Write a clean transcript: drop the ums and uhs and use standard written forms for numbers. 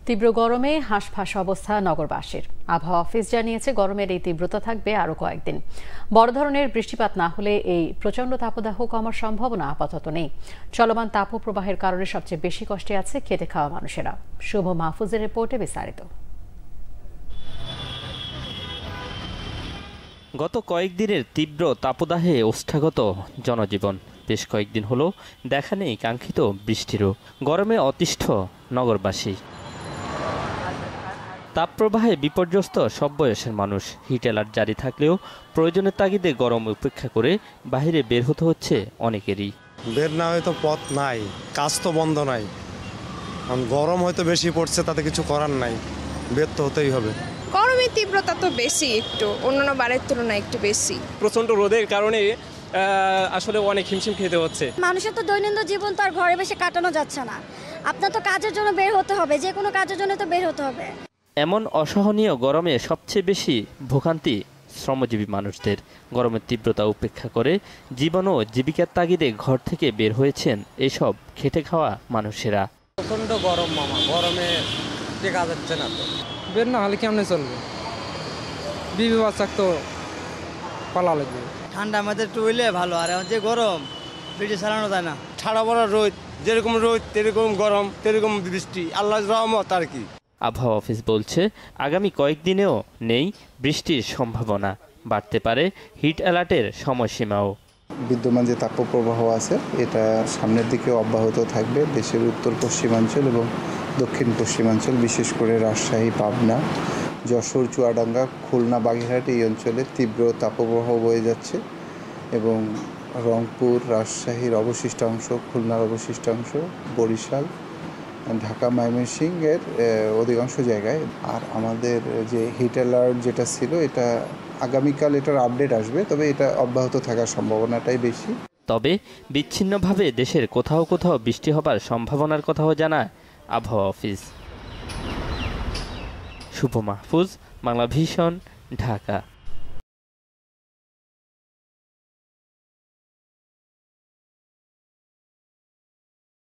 তীব্র গরমে হাঁসফাঁস অবস্থা নগরবাসীর। আবহাওয়া অফিস জানিয়েছে গরমের এই তীব্রতা থাকবে আরও কয়েকদিন। বড় ধরনের বৃষ্টিপাত না হলে এই প্রচণ্ড তাপদাহ কমার সম্ভাবনা আপাতত নেই। চলমান তাপপ্রবাহের কারণে সবচেয়ে বেশি কষ্টে আছে খেটে খাওয়া মানুষেরা। শুভ মাহফুজের রিপোর্টে বিস্তারিত। গত কয়েকদিনের তীব্র তাপদাহে ওষ্ঠাগত জনজীবন। বেশ কয়েকদিন হলো দেখা নেই কাঙ্ক্ষিত বৃষ্টিরও। গরমে অতিষ্ঠ নগরবাসী। তাপপ্রবাহে বিপর্যস্ত সব বয়সের মানুষ। হিট অ্যালার্ট জারি থাকলেও প্রয়োজনের তাগিদে গরম উপেক্ষা করে বাইরে বের হতে হচ্ছে অনেকেরই। বের না হয়তো পথ নাই, কাজ তো বন্ধ নাই, কারণ গরম হয়তো বেশি পড়ছে, তাতে কিছু করার নাই, বের তো হতেই হবে। গরমের তীব্রতা তো বেশি, একটু অন্যান্য বারের তুলনায় একটু বেশি। প্রচণ্ড রোদের কারণে আসলে অনেক হিমশিম খেতে হচ্ছে। মানুষের তো দৈনন্দিন জীবন তো আর ঘরে বসে কাটানো যাচ্ছে না। আপনার তো কাজের জন্য বের হতে হবে, যে কোনো কাজের জন্য তো বের হতে হবে। এমন অসহনীয় গরমে সবচেয়ে বেশি ভোগান্তি শ্রমজীবী মানুষদের। গরমের তীব্রতা উপেক্ষা করে জীবন ও জীবিকার তাগিদে ঘর থেকে বের হয়েছেন এসব খেটে খাওয়া মানুষেরা। প্রচণ্ড গরম মামা, গরমে টেকা যাচ্ছে না। তো বের না হলে কেমনে চলবে? বিবি বাচ্চা তো পালা লাগবে। ঠান্ডা আমাদের একটু হইলে ভালো, আর যে গরম বেশি চালানো যায় না। ঠাড়া পড়া রোদ, যেরকম রোদ তেরকম গরম, তেরকম বৃষ্টি, আল্লাহর রহমত আর কি। আবহাওয়া অফিস বলছে আগামী কয়েকদিনেও নেই বৃষ্টির সম্ভাবনা। বাড়তে পারে হিট অ্যালার্টের সময়সীমাও। বিদ্যমান যে তাপপ্রবাহ আছে এটা সামনের দিকে অব্যাহত থাকবে। দেশের উত্তর পশ্চিমাঞ্চল এবং দক্ষিণ পশ্চিমাঞ্চল, বিশেষ করে রাজশাহী, পাবনা, যশোর, চুয়াডাঙ্গা, খুলনা, বাগেরহাট এই অঞ্চলে তীব্র তাপপ্রবাহ বয়ে যাচ্ছে এবং রংপুর, রাজশাহীর অবশিষ্টাংশ, খুলনার অবশিষ্টাংশ, বরিশাল, ঢাকা, ময়মনসিংহের অধিকাংশ জায়গায়। আর আমাদের যে হিট অ্যালার্ট যেটা ছিল এটা আগামীকাল এটার আপডেট আসবে, তবে এটা অব্যাহত থাকার সম্ভাবনাটাই বেশি। তবে বিচ্ছিন্নভাবে দেশের কোথাও কোথাও বৃষ্টি হবার সম্ভাবনার কথাও জানায় আবহাওয়া অফিস। শুভ মাহফুজ, বাংলা ভিশন, ঢাকা।